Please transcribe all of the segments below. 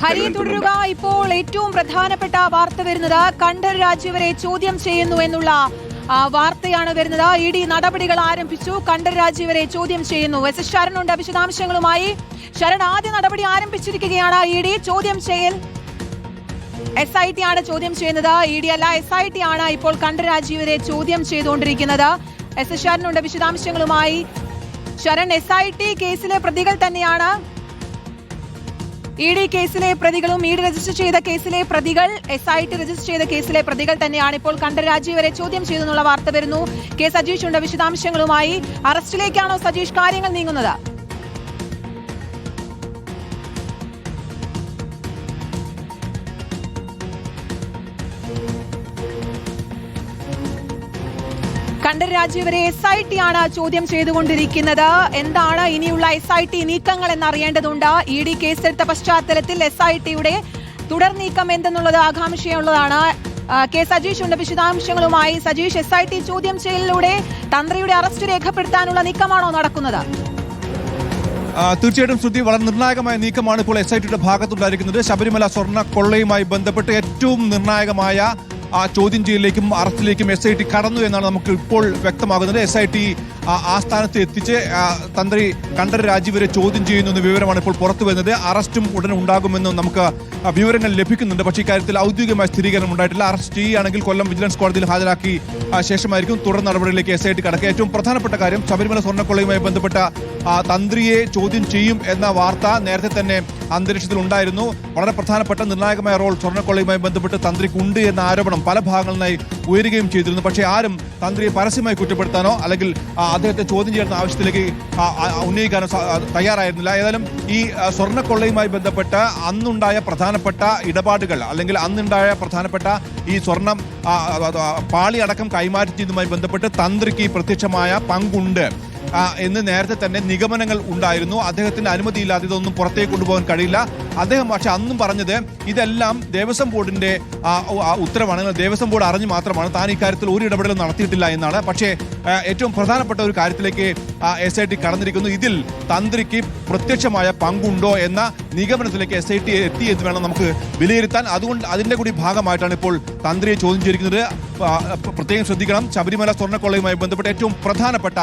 ഹരി തുടരുക. ഇപ്പോൾ ഏറ്റവും പ്രധാനപ്പെട്ട വാർത്ത വരുന്നത് കണ്ഠർ രാജീവരെ ചോദ്യം ചെയ്യുന്നു എന്നുള്ള വാർത്തയാണ് വരുന്നത്. ഇഡി നടപടികൾ ആരംഭിച്ചു. കണ്ഠർ രാജീവരെ ചോദ്യം ചെയ്യുന്നു. എസ് ശരൺ വിശദാംശങ്ങളുമായി. ശരൺ, ആദ്യ നടപടി ആരംഭിച്ചിരിക്കുകയാണ്. ഇഡി ചോദ്യം ചെയ്യൽ SIT ആണ് ചോദ്യം ചെയ്യുന്നത്. ഇഡി അല്ല, SIT ആണ് ഇപ്പോൾ കണ്ഠർ രാജീവരെ ചോദ്യം ചെയ്തുകൊണ്ടിരിക്കുന്നത്. എസ് ശരൺ വിശദാംശങ്ങളുമായി. ശരൺ, SIT കേസിലെ പ്രതികൾ തന്നെയാണ്. ഇഡി കേസിലെ പ്രതികളും ഇഡി രജിസ്റ്റർ ചെയ്ത കേസിലെ പ്രതികൾ SIT രജിസ്റ്റർ ചെയ്ത കേസിലെ പ്രതികൾ തന്നെയാണ്. ഇപ്പോൾ കണ്ഠർ രാജീവരെ ചോദ്യം ചെയ്തെന്നുള്ള വാർത്ത വരുന്നു. സജീഷ് ഉണ്ട് വിശദാംശങ്ങളുമായി. അറസ്റ്റിലേക്കാണോ സജീഷ് കാര്യങ്ങൾ നീങ്ങുന്നത്? കണ്ഠർ രാജീവരെ SIT ആണ് ചോദ്യം ചെയ്തുകൊണ്ടിരിക്കുന്നത്. എന്താണ് ഇനിയുള്ള SIT നീക്കങ്ങൾ എന്നറിയേണ്ടതുണ്ട്. ED കേസെടുത്ത പശ്ചാത്തലത്തിൽ SITയുടെ തുടർ നീക്കം എന്തെന്നുള്ളത് ആകാംക്ഷയുള്ളതാണ്. സജീഷ് ഉണ്ട് വിശദാംശങ്ങളുമായി. സജീഷ്, SIT ചോദ്യം ചെയ്യലിലൂടെ തന്ത്രിയുടെ അറസ്റ്റ് രേഖപ്പെടുത്താനുള്ള നീക്കമാണോ നടക്കുന്നത്? തീർച്ചയായിട്ടും ശ്രുതി, വളരെ നിർണായകമായ നീക്കമാണ് ഇപ്പോൾ SITയുടെ ഭാഗത്തുണ്ടായിരിക്കുന്നത്. ശബരിമല സ്വർണ്ണ കൊള്ളയുമായി ബന്ധപ്പെട്ട് ഏറ്റവും നിർണായകമായ ചോദ്യം ചെയ്യലിലേക്കും അറസ്റ്റിലേക്കും SIT കടന്നു എന്നാണ് നമുക്ക് ഇപ്പോൾ വ്യക്തമാകുന്നത്. SIT ആസ്ഥാനത്ത് എത്തിച്ച് തന്ത്രി കണ്ഠർ രാജീവരെ ചോദ്യം ചെയ്യുന്നു എന്ന വിവരമാണ് ഇപ്പോൾ പുറത്തു വരുന്നത്. അറസ്റ്റും ഉടനെ ഉണ്ടാകുമെന്നും നമുക്ക് വിവരങ്ങൾ ലഭിക്കുന്നുണ്ട്. പക്ഷേ ഇക്കാര്യത്തിൽ ഔദ്യോഗികമായ സ്ഥിരീകരണം ഉണ്ടായിട്ടില്ല. അറസ്റ്റ് ചെയ്യുകയാണെങ്കിൽ കൊല്ലം വിജിലൻസ് കോടതിയിൽ ഹാജരാക്കി ശേഷമായിരിക്കും തുടർ നടപടികളിലേക്ക് SIT കടക്കുക. ഏറ്റവും പ്രധാനപ്പെട്ട കാര്യം, ശബരിമല സ്വർണ്ണക്കൊള്ളയുമായി ബന്ധപ്പെട്ട തന്ത്രിയെ ചോദ്യം ചെയ്യും എന്ന വാർത്ത നേരത്തെ തന്നെ അന്തരീക്ഷത്തിൽ ഉണ്ടായിരുന്നു. വളരെ പ്രധാനപ്പെട്ട നിർണായകമായ റോൾ സ്വർണ്ണക്കൊള്ളയുമായി ബന്ധപ്പെട്ട് തന്ത്രിക്കുണ്ട് എന്ന ആരോപണം പല ഭാഗങ്ങളിൽ നിന്നായി ഉയരുകയും ചെയ്തിരുന്നു. പക്ഷേ ആരും തന്ത്രിയെ പരസ്യമായി കുറ്റപ്പെടുത്താനോ അല്ലെങ്കിൽ അദ്ദേഹത്തെ ചോദ്യം ചെയ്യുന്ന ആവശ്യത്തിലേക്ക് ഉന്നയിക്കാനോ തയ്യാറായിരുന്നില്ല. ഏതായാലും ഈ സ്വർണ്ണക്കൊള്ളയുമായി ബന്ധപ്പെട്ട് അന്നുണ്ടായ പ്രധാനപ്പെട്ട ഇടപാടുകൾ അല്ലെങ്കിൽ അന്നുണ്ടായ പ്രധാനപ്പെട്ട ഈ സ്വർണം പാളി അടക്കം കൈമാറ്റം ചെയ്തതുമായി ബന്ധപ്പെട്ട് തന്ത്രിക്ക് പ്രത്യക്ഷമായ പങ്കുണ്ട് എന്ന് നേരത്തെ തന്നെ നിഗമനങ്ങൾ ഉണ്ടായിരുന്നു. അദ്ദേഹത്തിന്റെ അനുമതിയില്ലാതെ ഇതൊന്നും പുറത്തേക്ക് കൊണ്ടുപോകാൻ കഴിയില്ല. അദ്ദേഹം പക്ഷെ അന്നും പറഞ്ഞത് ഇതെല്ലാം ദേവസ്വം ബോർഡിന്റെ ഉത്തരവാണ്, ദേവസ്വം ബോർഡ് അറിഞ്ഞു മാത്രമാണ്, താൻ ഇക്കാര്യത്തിൽ ഒരു ഇടപെടലും നടത്തിയിട്ടില്ല എന്നാണ്. പക്ഷേ ഏറ്റവും പ്രധാനപ്പെട്ട ഒരു കാര്യത്തിലേക്ക് SIT കടന്നിരിക്കുന്നു. ഇതിൽ തന്ത്രിക്ക് പ്രത്യക്ഷമായ പങ്കുണ്ടോ എന്ന നിഗമനത്തിലേക്ക് SIT എത്തി എന്ന് വേണം നമുക്ക് വിലയിരുത്താൻ. അതുകൊണ്ട് അതിന്റെ കൂടി ഭാഗമായിട്ടാണ് ഇപ്പോൾ തന്ത്രിയെ ചോദ്യം ചെയ്തിരിക്കുന്നത്. പ്രത്യേകം ശ്രദ്ധിക്കണം, ശബരിമല സ്വർണ്ണക്കൊള്ളയുമായി ബന്ധപ്പെട്ട ഏറ്റവും പ്രധാനപ്പെട്ട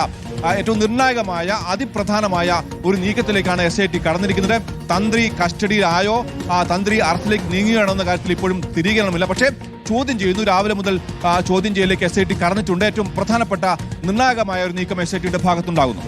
ഏറ്റവും നിർണായകമായ അതിപ്രധാനമായ ഒരു നീക്കത്തിലേക്കാണ് SIT കടന്നിരിക്കുന്നത്. തന്ത്രി കസ്റ്റഡിയിലായോ, തന്ത്രി അറസ്റ്റിലേക്ക് നീങ്ങുകയാണോ എന്ന കാര്യത്തിൽ ഇപ്പോഴും സ്ഥിരീകരണമില്ല. പക്ഷേ ചോദ്യം ചെയ്യുന്നു. രാവിലെ മുതൽ ചോദ്യം ചെയ്യലിലേക്ക് SIT കടന്നിട്ടുണ്ട്. ഏറ്റവും പ്രധാനപ്പെട്ട നിർണായകമായ ഒരു നീക്കം SITയുടെ ഭാഗത്തുണ്ടാകുന്നു.